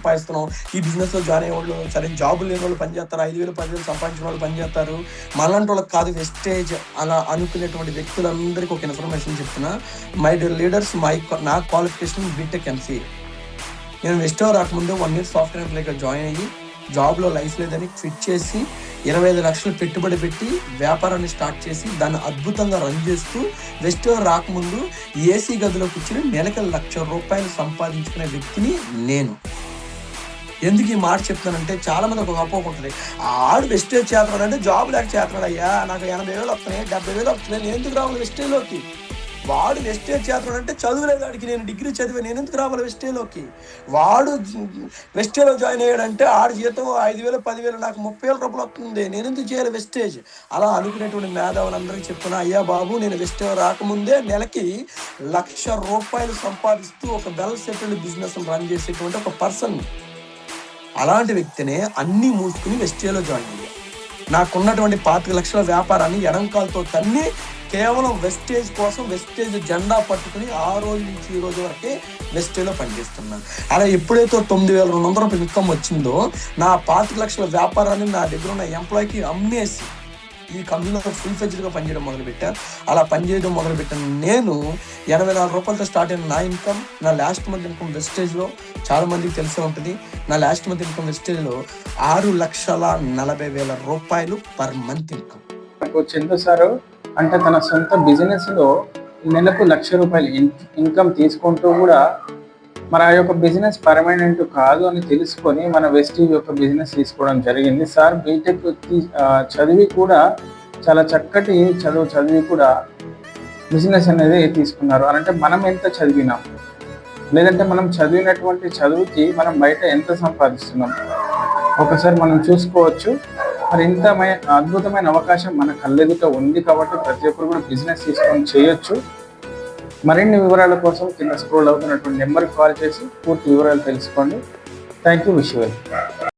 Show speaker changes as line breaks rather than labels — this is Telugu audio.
సంపాదిస్తున్నాం. ఈ బిజినెస్లో జాయిన్ అయ్యే వాళ్ళు సరే జాబులు లేని వాళ్ళు పనిచేస్తారు, 5,000 10,000 సంపాదించిన వాళ్ళు పనిచేస్తారు, మనలాంటి వాళ్ళకి కాదు వెస్టేజ్ అలా అనుకునేటువంటి వ్యక్తులందరికీ ఒక ఇన్ఫర్మేషన్ చెప్తున్నా. మై డియర్ లీడర్స్, నా క్వాలిఫికేషన్ బీటెక్ ఎంసీఏ. నేను వెస్టో రాకముందు 1 year సాఫ్ట్వేర్ ఎంప్లాయ్గా జాయిన్ అయ్యి జాబ్లో లైఫ్ లేదని క్విట్ చేసి 25 లక్షలు పెట్టుబడి పెట్టి వ్యాపారాన్ని స్టార్ట్ చేసి దాన్ని అద్భుతంగా రన్ చేస్తూ వెస్టో రాకముందు ఏసీ గదిలో కూర్చుని నెలకి ₹1,00,000 సంపాదించుకునే వ్యక్తిని నేను. ఎందుకు ఈ మాట చెప్తానంటే చాలా మంది ఒక అపోహ ఉంటుంది, ఆడు వెస్టేజ్ చేస్తున్నాడు అంటే జాబ్ లేక చేస్తున్నాడు. అయ్యా నాకు 80,000 వస్తున్నాయి, 70,000 వస్తున్నాయి, నేను ఎందుకు రావాలి వెస్టేజ్లోకి? వాడు వెస్టేజ్ చేస్తున్నాడు అంటే చదువులేదు, వాడికి నేను డిగ్రీ చదివా, నేను ఎందుకు రావాలి వెస్టేజ్లోకి? వాడు వెస్టేజ్లో జాయిన్ అయ్యాడంటే ఆడు జీతం 5,000 10,000, నాకు 30,000 వస్తుంది, నేను ఎందుకు చేయాలి వెస్టేజ్? అలా అనుకునేటువంటి మేధావులందరికీ చెప్తున్నా, అయ్యా బాబు నేను వెస్టేజ్ రాకముందే నెలకి ₹1,00,000 సంపాదిస్తూ ఒక వెల్ సెటిల్డ్ బిజినెస్ రన్ చేసేటువంటి ఒక పర్సన్. అలాంటి వ్యక్తినే అన్నీ మూసుకుని వెస్టేజ్లో జాయిన్ అయ్యా. నాకున్నటువంటి 25 లక్షల వ్యాపారాన్ని ఎడంకాలతో తన్ని కేవలం వెస్టేజ్ కోసం వెస్టేజ్ జెండా పట్టుకుని ఆ రోజు నుంచి ఈ రోజు వరకే వెస్టేజ్లో పనిచేస్తున్నాను. అలా ఎప్పుడైతే ₹9,200 ఇన్కమ్ వచ్చిందో నా 25 లక్షల వ్యాపారాన్ని నా దగ్గర ఉన్న ఎంప్లాయ్కి అమ్మేసి ఈ కంపెనీలో ఫుల్ ఫ్లెడ్జ్డ్గా పనిచేయడం మొదలుపెట్టాను. అలా పనిచేయడం మొదలుపెట్టాను. నేను ₹84 స్టార్ట్ అయిన నా ఇన్కమ్, నా లాస్ట్ మంత్ ఇన్కమ్ వెస్టేజ్లో చాలా మందికి తెలిసే ఉంటుంది. నా లాస్ట్ మంత్ ఇన్కమ్ వెస్టేజ్లో ₹6,40,000 per month income.
Chandu sir అంటే తన సొంత బిజినెస్లో నెలకు ₹1,00,000 ఇన్కమ్ తీసుకుంటూ కూడా మరి ఆ యొక్క బిజినెస్ పర్మనెంట్ కాదు అని తెలుసుకొని మన వెస్టీజ్ యొక్క బిజినెస్ తీసుకోవడం జరిగింది. సార్ బీటెక్ చదివి కూడా చాలా చక్కటి చదివి కూడా బిజినెస్ అనేది తీసుకున్నారు. అంటే మనం ఎంత చదివినాం, లేదంటే మనం చదివినటువంటి చదువుకి మనం బయట ఎంత సంపాదిస్తున్నాం ఒకసారి మనం చూసుకోవచ్చు. మరి ఇంత అద్భుతమైన అవకాశం మన కళ్ళెదుట ఉంది కాబట్టి ప్రతి ఒక్కరు కూడా బిజినెస్ తీసుకొని చేయొచ్చు. మరిన్ని వివరాల కోసం కింద స్క్రోల్ అవుతున్నటువంటి నెంబర్కి కాల్ చేసి పూర్తి వివరాలు తెలుసుకోండి. Thank you. Wish you well.